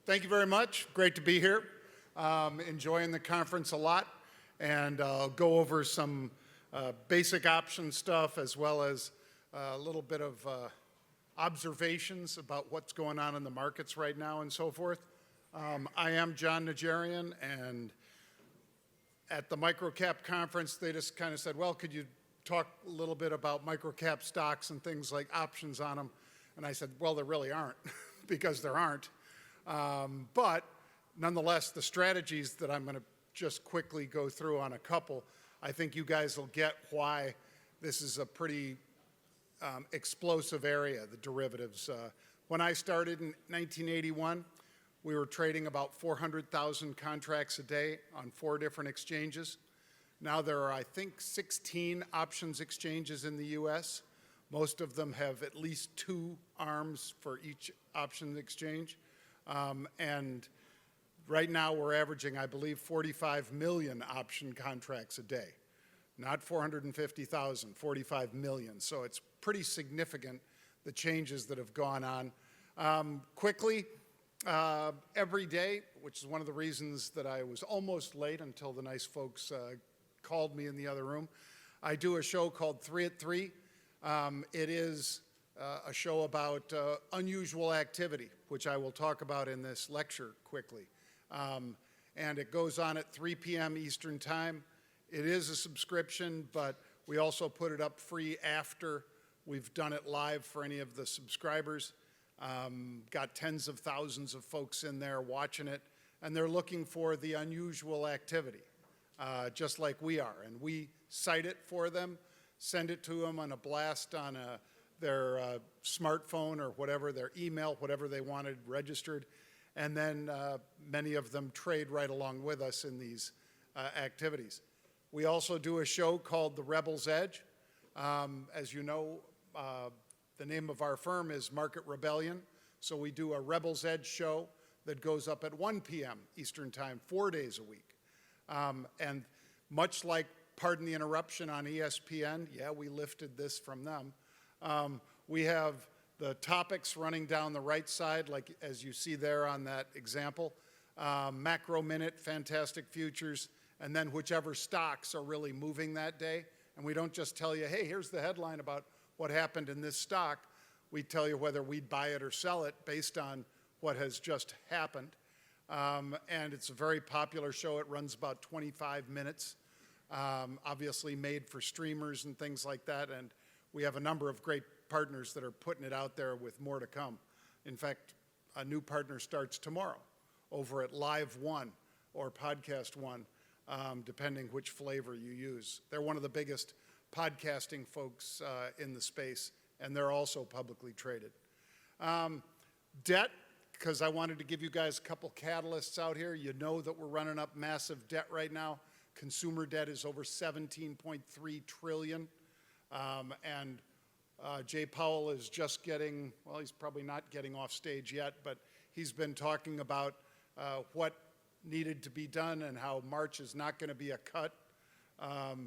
Thank you very much. Great to be here. Enjoying the conference a lot, and I'll go over some basic option stuff as well as a little bit of observations about what's going on in the markets right now and so forth. I am John Najarian, and at the Microcap conference, they just kind of said, well, could you talk a little bit about microcap stocks and things like options on them? And I said, well, there really aren't, because there aren't. But nonetheless, the strategies that I'm going to just quickly go through on a couple, I think you guys will get why this is a pretty explosive area, the derivatives. When I started in 1981, we were trading about 400,000 contracts a day on 4 different exchanges. Now there are, I think, 16 options exchanges in the US. Most of them have at least 2 arms for each option exchange. And right now we're averaging, I believe, 45 million option contracts a day. Not 450,000, 45 million. So it's pretty significant, the changes that have gone on. Quickly, every day, which is one of the reasons that I was almost late until the nice folks called me in the other room, I do a show called 3 at 3. It is a show about unusual activity, which I will talk about in this lecture quickly. And it goes on at 3 p.m. Eastern Time. It is a subscription, but we also put it up free after we've done it live for any of the subscribers. Got tens of thousands of folks in there watching it, and they're looking for the unusual activity, just like we are. And we cite it for them, send it to them on a blast on their smartphone or whatever, their email, whatever they wanted registered. And then many of them trade right along with us in these activities. We also do a show called The Rebel's Edge. As you know, the name of our firm is Market Rebellion. So we do a Rebel's Edge show that goes up at 1 p.m. Eastern Time, 4 days a week. And much like Pardon the Interruption on ESPN, yeah, we lifted this from them. We have the topics running down the right side, like as you see there on that example. Macro Minute, Fantastic Futures, and then whichever stocks are really moving that day. And we don't just tell you, hey, here's the headline about what happened in this stock. We tell you whether we'd buy it or sell it based on what has just happened. And it's a very popular show. It runs about 25 minutes, obviously made for streamers and things like that. And we have a number of great partners that are putting it out there with more to come. In fact, a new partner starts tomorrow over at Live One or Podcast One, depending which flavor you use. They're one of the biggest podcasting folks in the space, and they're also publicly traded. Debt, because I wanted to give you guys a couple catalysts out here. You know that we're running up massive debt right now. Consumer debt is over 17.3 trillion. And Jay Powell is just getting, well, he's probably not getting off stage yet, but he's been talking about what needed to be done and how March is not going to be a cut.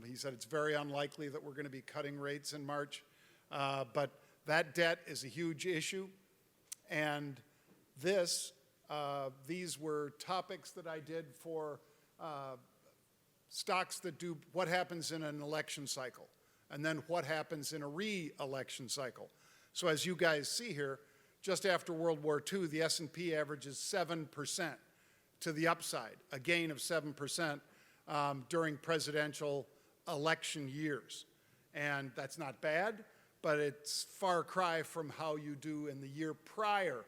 He said it's very unlikely that we're going to be cutting rates in March. But that debt is a huge issue. And these were topics that I did for stocks that do what happens in an election cycle, and then what happens in a re-election cycle. So as you guys see here, just after World War II, the S&P averages 7% to the upside, a gain of 7% during presidential election years. And that's not bad, but it's far cry from how you do in the year prior,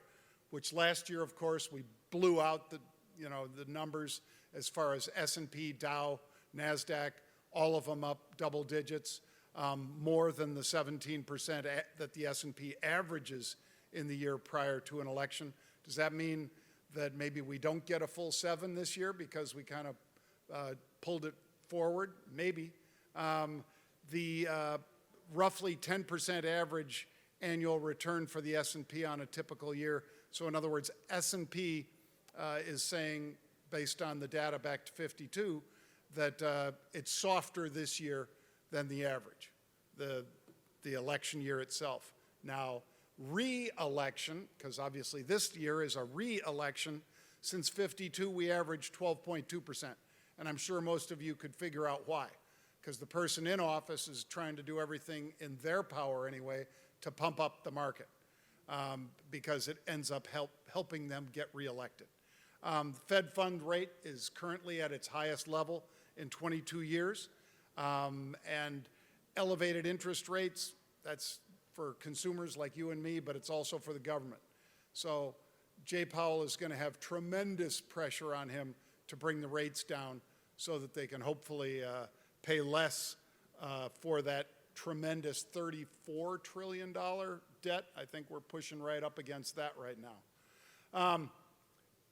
which last year, of course, we blew out the numbers as far as S&P, Dow, NASDAQ, all of them up double digits, more than the 17% that the S&P averages in the year prior to an election. Does that mean that maybe we don't get a full 7 this year because we kind of pulled it forward? Maybe. The roughly 10% average annual return for the S&P on a typical year. So in other words, S&P is saying, based on the data back to 52, that it's softer this year than the average, the election year itself. Now, re-election, because obviously this year is a re-election, Since 52, we averaged 12.2%. And I'm sure most of you could figure out why. Because the person in office is trying to do everything in their power anyway to pump up the market, because it ends up helping them get reelected. Fed fund rate is currently at its highest level in 22 years. And elevated interest rates, that's for consumers like you and me, but it's also for the government. So Jay Powell is going to have tremendous pressure on him to bring the rates down so that they can hopefully pay less for that tremendous $34 trillion debt. I think we're pushing right up against that right now. A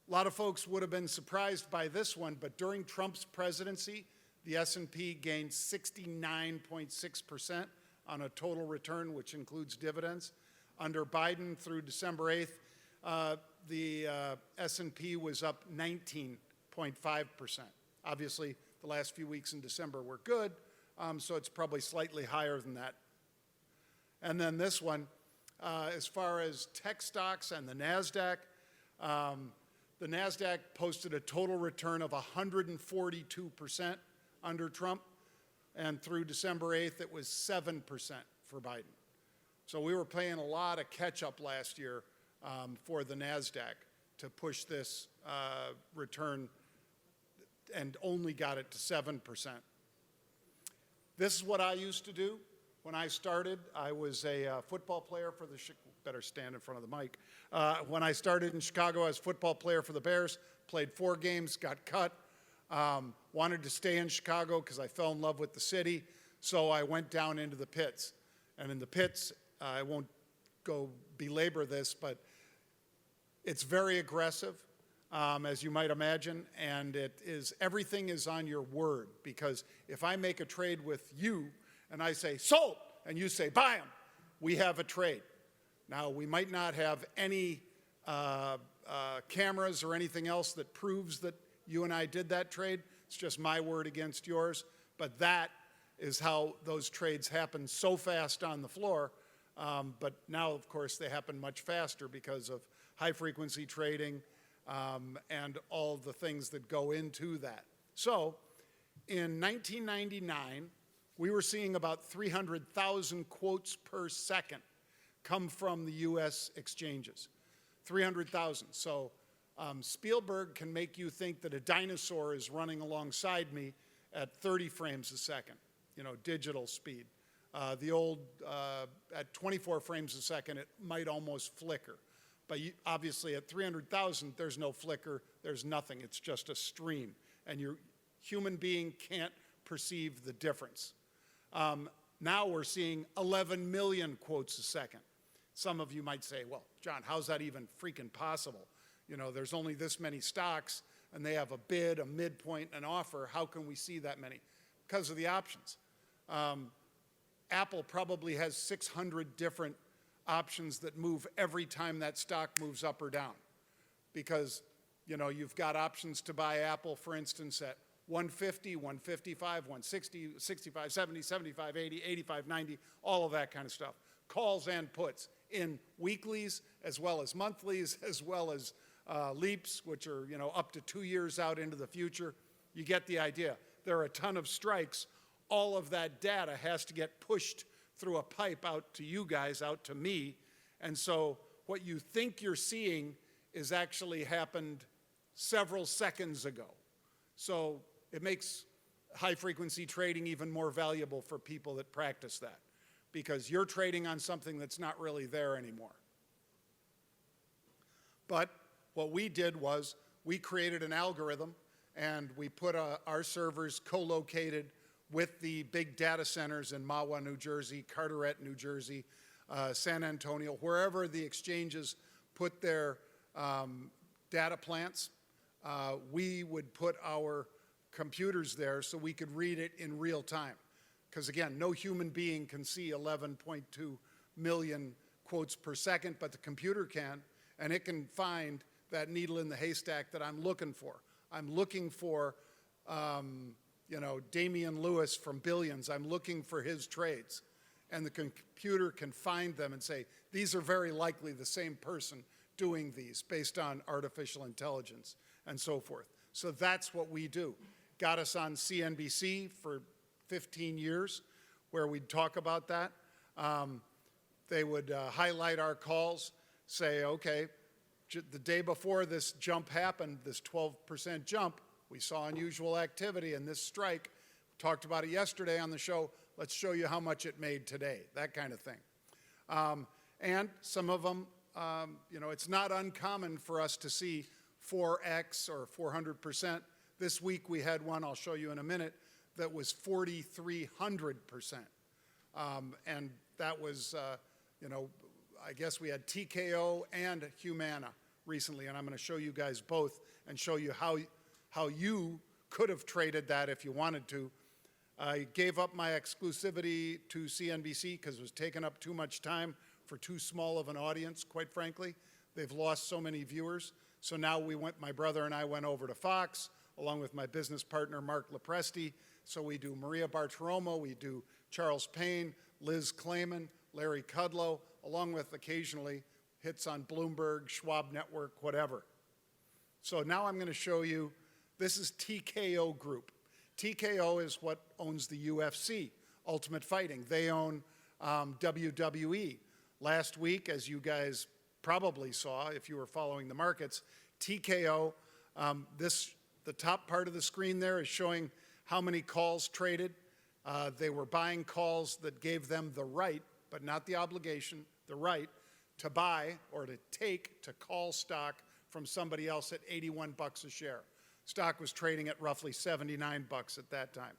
lot of folks would have been surprised by this one, but during Trump's presidency, the S&P gained 69.6% on a total return, which includes dividends. Under Biden through December 8th, the S&P was up 19.5%. Obviously, the last few weeks in December were good, so it's probably slightly higher than that. And then this one, as far as tech stocks and the NASDAQ posted a total return of 142% under Trump, and through December 8th, it was 7% for Biden. So we were playing a lot of catch-up last year for the NASDAQ to push this return, and only got it to 7%. This is what I used to do. When I started, I was a football player for the, better stand in front of the mic. When I started in Chicago, I was a football player for the Bears, played 4 games, got cut, wanted to stay in Chicago because I fell in love with the city, so I went down into the pits. And in the pits, I won't go belabor this, but it's very aggressive, as you might imagine, and everything is on your word, because if I make a trade with you and I say sold and you say buy them, we have a trade. Now, we might not have any cameras or anything else that proves that you and I did that trade. It's just my word against yours, but that is how those trades happen so fast on the floor. But now, of course, they happen much faster because of high-frequency trading and all the things that go into that. So in 1999, we were seeing about 300,000 quotes per second come from the U.S. exchanges. 300,000. So Spielberg can make you think that a dinosaur is running alongside me at 30 frames a second, digital speed. The old, at 24 frames a second, it might almost flicker. But obviously at 300,000, there's no flicker, there's nothing. It's just a stream. And your human being can't perceive the difference. Now we're seeing 11 million quotes a second. Some of you might say, well, John, how's that even freaking possible? There's only this many stocks, and they have a bid, a midpoint, an offer. How can we see that many? Because of the options. Apple probably has 600 different options that move every time that stock moves up or down. Because, you've got options to buy Apple, for instance, at 150, 155, 160, 65, 70, 75, 80, 85, 90, all of that kind of stuff. Calls and puts in weeklies, as well as monthlies, as well as leaps, which are, up to 2 years out into the future. You get the idea. There are a ton of strikes. All of that data has to get pushed through a pipe out to you guys, out to me. And so what you think you're seeing is actually happened several seconds ago. So it makes high-frequency trading even more valuable for people that practice that, because you're trading on something that's not really there anymore. But what we did was we created an algorithm, and we put our servers co-located with the big data centers in Mahwah, New Jersey, Carteret, New Jersey, San Antonio, wherever the exchanges put their data plants. We would put our computers there so we could read it in real time. Because again, no human being can see 11.2 million quotes per second, but the computer can, and it can find that needle in the haystack that I'm looking for. I'm looking for, Damian Lewis from Billions. I'm looking for his trades. And the computer can find them and say, these are very likely the same person doing these based on artificial intelligence and so forth. So that's what we do. Got us on CNBC for 15 years where we'd talk about that. They would highlight our calls, say, okay, the day before this jump happened, this 12% jump, we saw unusual activity in this strike. Talked about it yesterday on the show. Let's show you how much it made today, that kind of thing. And some of them, it's not uncommon for us to see 4x or 400%. This week we had one, I'll show you in a minute, that was 4,300%. And that was, I guess we had TKO and Humana recently, and I'm going to show you guys both and show you how you could have traded that if you wanted to. I gave up my exclusivity to CNBC because it was taking up too much time for too small of an audience, quite frankly. They've lost so many viewers. So now my brother and I went over to Fox, along with my business partner, Mark Lopresti. So we do Maria Bartiromo, we do Charles Payne, Liz Clayman, Larry Kudlow, along with occasionally hits on Bloomberg, Schwab Network, whatever. So now I'm going to show you, this is TKO Group. TKO is what owns the UFC, Ultimate Fighting. They own WWE. Last week, as you guys probably saw if you were following the markets, TKO, the top part of the screen there is showing how many calls traded. They were buying calls that gave them the right, but not the obligation, the right to buy or to call stock from somebody else at 81 bucks a share. Stock was trading at roughly 79 bucks at that time.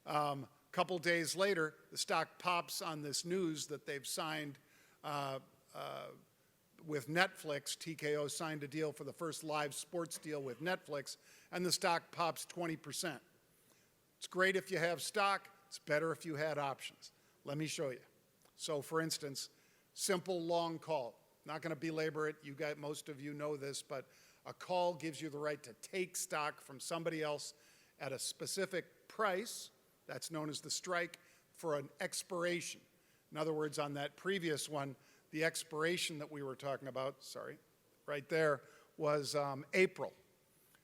A couple days later, the stock pops on this news that they've signed with Netflix. TKO signed a deal for the first live sports deal with Netflix, and the stock pops 20%. It's great if you have stock. It's better if you had options. Let me show you. So, for instance, simple long call. Not going to belabor it. Most of you know this, but a call gives you the right to take stock from somebody else at a specific price, that's known as the strike, for an expiration. In other words, on that previous one, the expiration that we were talking about, right there, was April.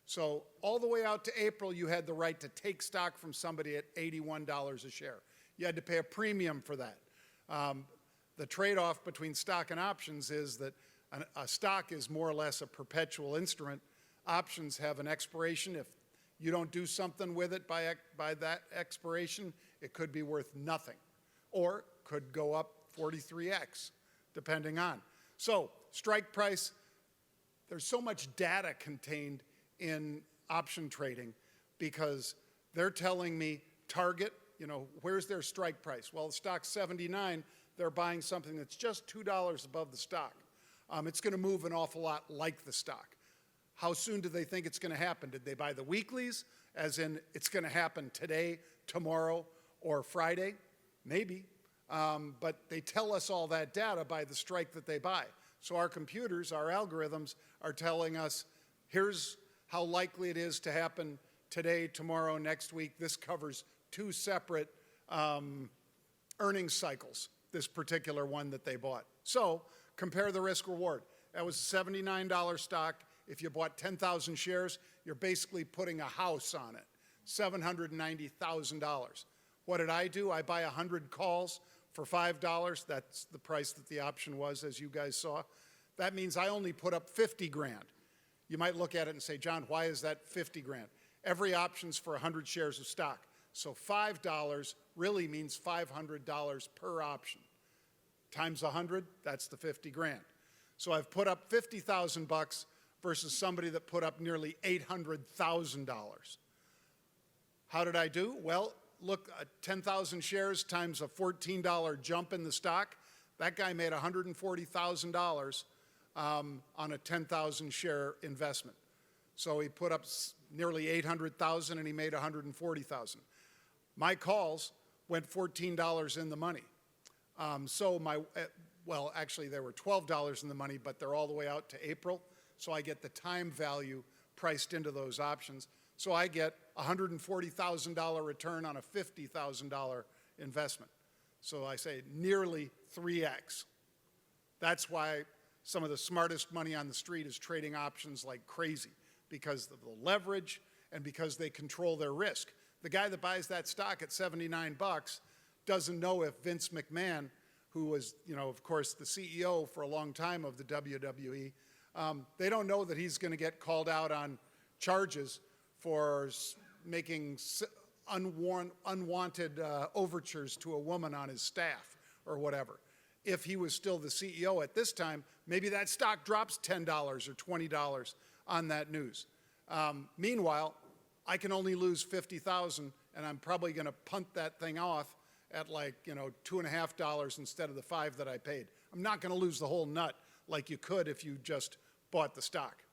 So all the way out to April, you had the right to take stock from somebody at $81 a share. You had to pay a premium for that. The trade-off between stock and options is that a stock is more or less a perpetual instrument. Options have an expiration. If you don't do something with it by that expiration, it could be worth nothing, or could go up 43x, depending on. So strike price, there's so much data contained in option trading because they're telling me target, where's their strike price? Well, the stock's 79, they're buying something that's just $2 above the stock. It's going to move an awful lot like the stock. How soon do they think it's going to happen? Did they buy the weeklies, as in it's going to happen today, tomorrow, or Friday? Maybe. But they tell us all that data by the strike that they buy. So our computers, our algorithms, are telling us, here's how likely it is to happen today, tomorrow, next week. This covers two separate earnings cycles, this particular one that they bought. So compare the risk reward. That was a $79 stock. If you bought 10,000 shares, you're basically putting a house on it, $790,000. What did I do? I buy 100 calls for $5. That's the price that the option was, as you guys saw. That means I only put up 50 grand. You might look at it and say, John, why is that 50 grand? Every option's for 100 shares of stock. So $5 really means $500 per option. Times 100, that's the 50 grand. So I've put up 50,000 bucks versus somebody that put up nearly $800,000. How did I do? Well, look, 10,000 shares times a $14 jump in the stock. That guy made $140,000 on a 10,000 share investment. So he put up nearly $800,000 and he made $140,000. My calls went $14 in the money. Well, actually they were $12 in the money, but they're all the way out to April. So I get the time value priced into those options. So I get $140,000 return on a $50,000 investment. So I say nearly 3x. That's why some of the smartest money on the street is trading options like crazy because of the leverage and because they control their risk. The guy that buys that stock at 79 bucks doesn't know if Vince McMahon, who was, of course, the CEO for a long time of the WWE, they don't know that he's going to get called out on charges for making unwanted overtures to a woman on his staff or whatever. If he was still the CEO at this time, maybe that stock drops $10 or $20 on that news. Meanwhile, I can only lose $50,000, and I'm probably going to punt that thing off at like, $2.50 instead of the $5 that I paid. I'm not going to lose the whole nut like you could if you just bought the stock.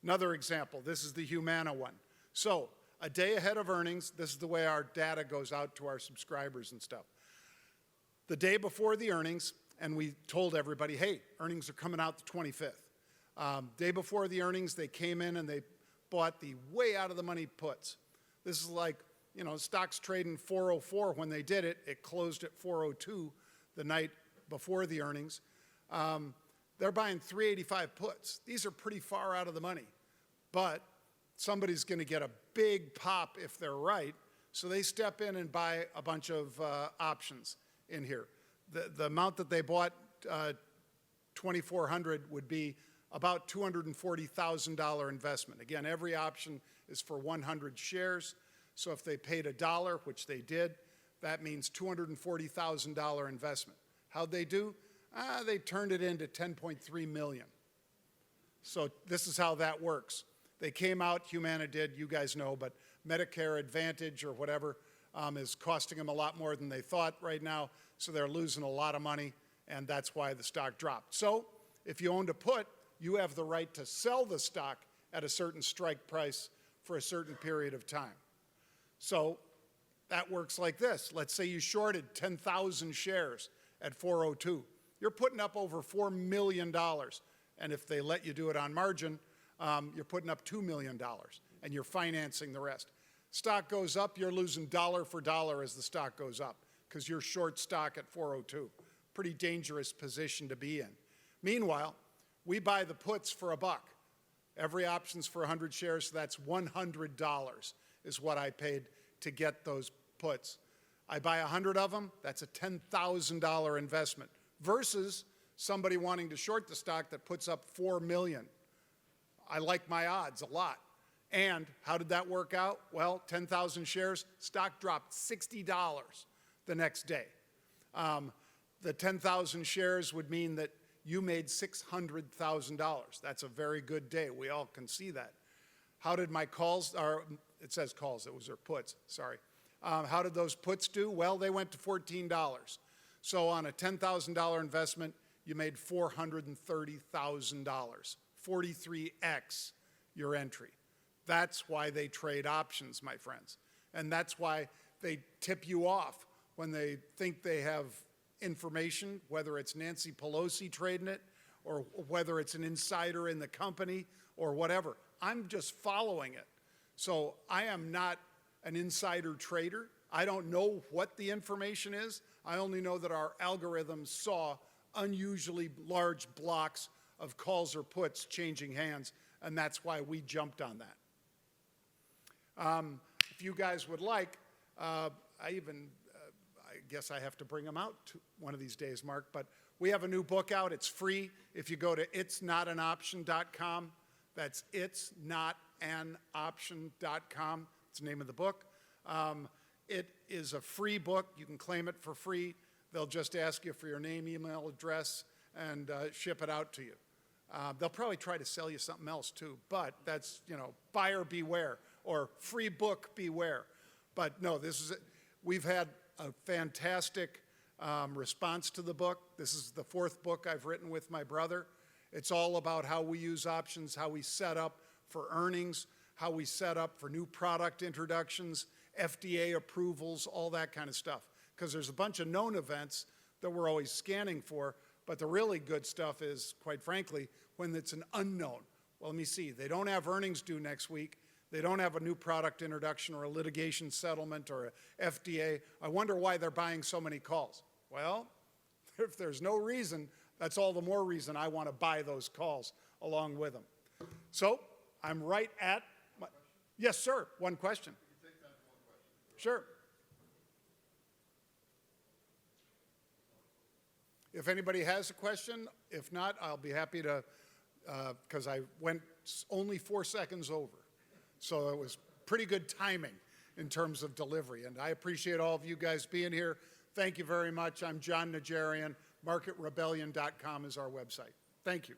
Another example, this is the Humana one. So a day ahead of earnings, this is the way our data goes out to our subscribers and stuff. The day before the earnings, and we told everybody, hey, earnings are coming out the 25th. Day before the earnings, they came in and they bought the way out of the money puts. This is like, stocks trading 404 when they did it. It closed at 402 the night before the earnings. They're buying 385 puts. These are pretty far out of the money, but somebody's going to get a big pop if they're right, so they step in and buy a bunch of options in here. The amount that they bought, 2,400, would be about $240,000 investment. Again, every option is for 100 shares, so if they paid $1, which they did, that means $240,000 investment. How'd they do? They turned it into $10.3 million. So this is how that works. They came out, Humana did, you guys know, but Medicare Advantage or whatever is costing them a lot more than they thought right now, so they're losing a lot of money, and that's why the stock dropped. So if you owned a put, you have the right to sell the stock at a certain strike price for a certain period of time. So that works like this. Let's say you shorted 10,000 shares at 402. You're putting up over $4 million, and if they let you do it on margin, you're putting up $2 million, and you're financing the rest. Stock goes up, you're losing dollar for dollar as the stock goes up because you're short stock at 402. Pretty dangerous position to be in. Meanwhile, we buy the puts for $1. Every option's for 100 shares, so that's $100 is what I paid to get those puts. I buy 100 of them, that's a $10,000 investment versus somebody wanting to short the stock that puts up $4 million. I like my odds a lot. And how did that work out? Well, 10,000 shares, stock dropped $60 the next day. The 10,000 shares would mean that you made $600,000. That's a very good day. We all can see that. How did my calls, or it says calls, it was their puts, sorry. How did those puts do? Well, they went to $14. So on a $10,000 investment, you made $430,000, 43x your entry. That's why they trade options, my friends. And that's why they tip you off when they think they have information, whether it's Nancy Pelosi trading it or whether it's an insider in the company or whatever. I'm just following it. So I am not an insider trader. I don't know what the information is. I only know that our algorithms saw unusually large blocks of calls or puts changing hands, and that's why we jumped on that. If you guys would like, I guess I have to bring them out one of these days, Mark, but we have a new book out. It's free. If you go to itsnotanoption.com, that's itsnotanoption.com. It's the name of the book. It is a free book. You can claim it for free. They'll just ask you for your name, email address, and ship it out to you. They'll probably try to sell you something else too, but that's, buyer beware or free book beware. But no, we've had a fantastic response to the book. This is the 4th book I've written with my brother. It's all about how we use options, how we set up for earnings, how we set up for new product introductions, FDA approvals, all that kind of stuff. Because there's a bunch of known events that we're always scanning for, but the really good stuff is, quite frankly, when it's an unknown. Well, let me see. They don't have earnings due next week. They don't have a new product introduction or a litigation settlement or a FDA. I wonder why they're buying so many calls. Well, if there's no reason, That's all the more reason I want to buy those calls along with them. So I'm right at my, yes, sir, one question. You can take that to one question. Sure. If anybody has a question, if not, I'll be happy to, because I went only 4 seconds over. So it was pretty good timing in terms of delivery. And I appreciate all of you guys being here. Thank you very much. I'm John Najarian. MarketRebellion.com is our website. Thank you.